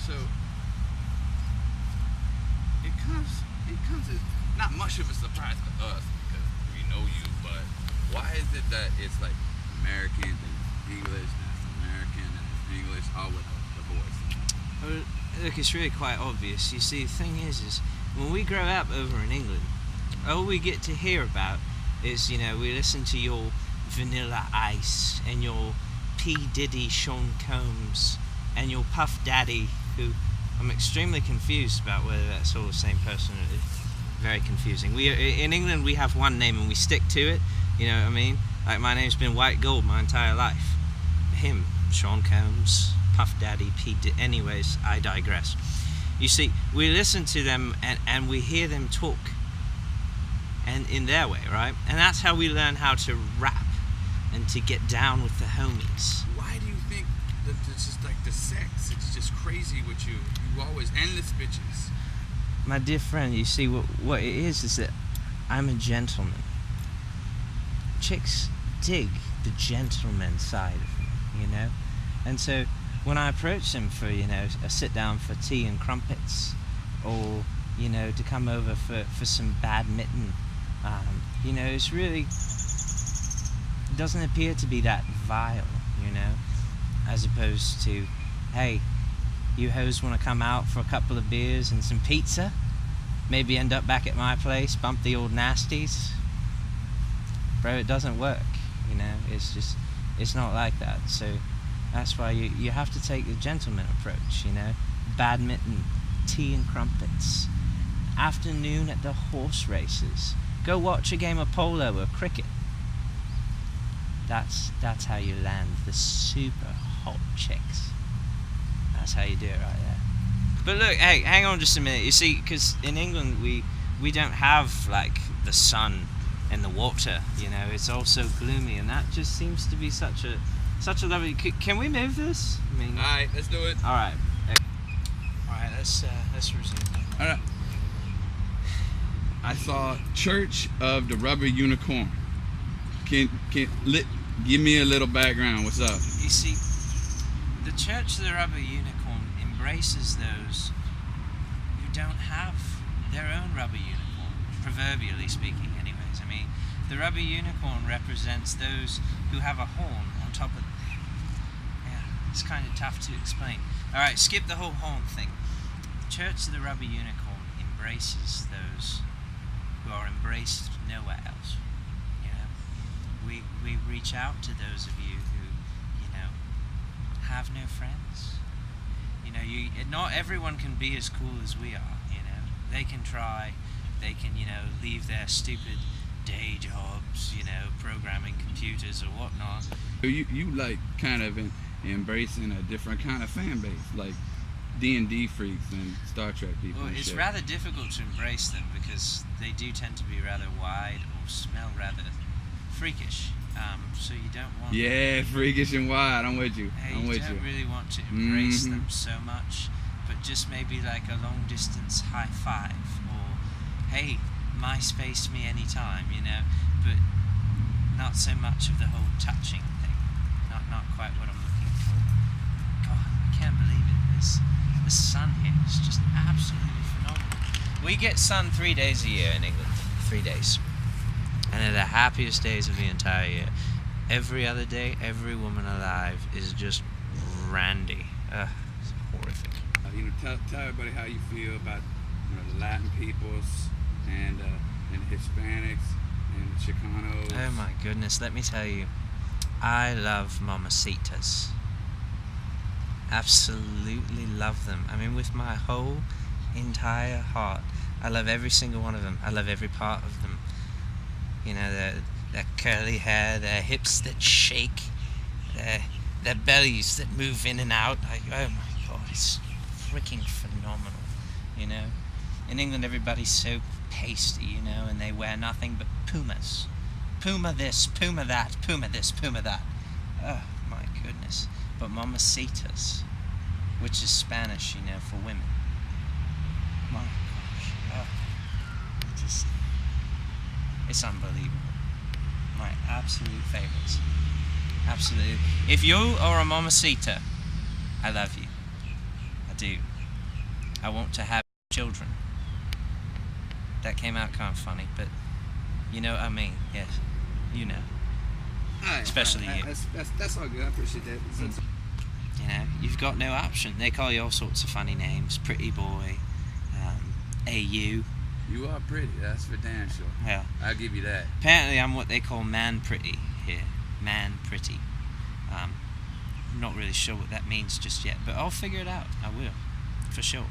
So it comes as not much of a surprise to us because we know you, but why is it that it's like American and English and it's American and it's English all with the voice? Well, look, it's really quite obvious. You see, the thing is when we grow up over in England, all we get to hear about is, we listen to your Vanilla Ice and your P. Diddy Sean Combs and your Puff Daddy, who I'm extremely confused about whether that's all the same person. It's very confusing. In England we have one name and we stick to it, you know what I mean? Like my name's been White Gold my entire life. Him, Sean Combs, Puff Daddy, anyways, I digress. You see, we listen to them and we hear them talk and in their way, right? And that's how we learn how to rap and to get down with the homies. Why do you think that it's just like the sex? It's just crazy with you. You always endless bitches. My dear friend, you see, what it is that I'm a gentleman. Chicks dig the gentleman side of me, And so when I approach them for, a sit down for tea and crumpets, or, to come over for some badminton, it's really, it doesn't appear to be that vile, as opposed to, hey, you hoes want to come out for a couple of beers and some pizza? Maybe end up back at my place, bump the old nasties? Bro, it doesn't work, it's not like that. So that's why you have to take the gentleman approach, badminton, tea and crumpets, afternoon at the horse races, go watch a game of polo or cricket. That's how you land the super hot chicks. That's how you do it right there. But look, hey, hang on just a minute. You see, because in England we don't have like the sun and the water. It's all so gloomy, and that just seems to be such a lovely. Can we move this? I mean, all right, let's do it. All right. All right, let's resume. All right. I saw Church of the Rubber Unicorn. Give me a little background. What's up? You see, the Church of the Rubber Unicorn embraces those who don't have their own rubber unicorn, proverbially speaking anyways. I mean, the rubber unicorn represents those who have a horn on top of them. Yeah, it's kind of tough to explain. Alright, skip the whole horn thing. The Church of the Rubber Unicorn embraces those who are embraced nowhere else. We reach out to those of you who, have no friends. Not everyone can be as cool as we are, They can try, they can, leave their stupid day jobs, programming computers or whatnot. You like kind of embracing a different kind of fan base, like D&D freaks and Star Trek people. Well, and it's shit. rather difficult to embrace them because they do tend to be rather wide or smell rather freakish. So you don't want... Yeah, freakish and wide. I'm with you. Hey, I'm you with don't you. really want to embrace them so much, but just maybe like a long distance high five, or hey, MySpace me anytime, but not so much of the whole touching thing. Not quite what I'm looking for. God, I can't believe it. The sun here is just absolutely phenomenal. We get sun 3 days a year in England. 3 days. And they're the happiest days of the entire year. Every other day, every woman alive is just randy. It's horrific. Tell everybody how you feel about the Latin peoples and Hispanics and Chicanos. Oh my goodness, let me tell you, I love mamacitas. Absolutely love them. I mean, with my whole entire heart. I love every single one of them. I love every part of them. Their curly hair, their hips that shake, their bellies that move in and out. Oh my God, it's freaking phenomenal. In England everybody's so pasty, and they wear nothing but Pumas. Puma this, Puma that, Puma this, Puma that. Oh my goodness. But mamacitas, which is Spanish, for women. My gosh. It's unbelievable. My absolute favorites. Absolutely. If you are a mamacita, I love you. I do. I want to have children. That came out kind of funny, but you know what I mean. Yes, you know. Especially you. That's all good. I appreciate that. You know, you've got no option. They call you all sorts of funny names. Pretty boy, AU. You are pretty, that's for damn sure. Well, I'll give you that. apparently I'm what they call man pretty here. Man pretty. I'm not really sure what that means just yet, but I'll figure it out. I will, for sure.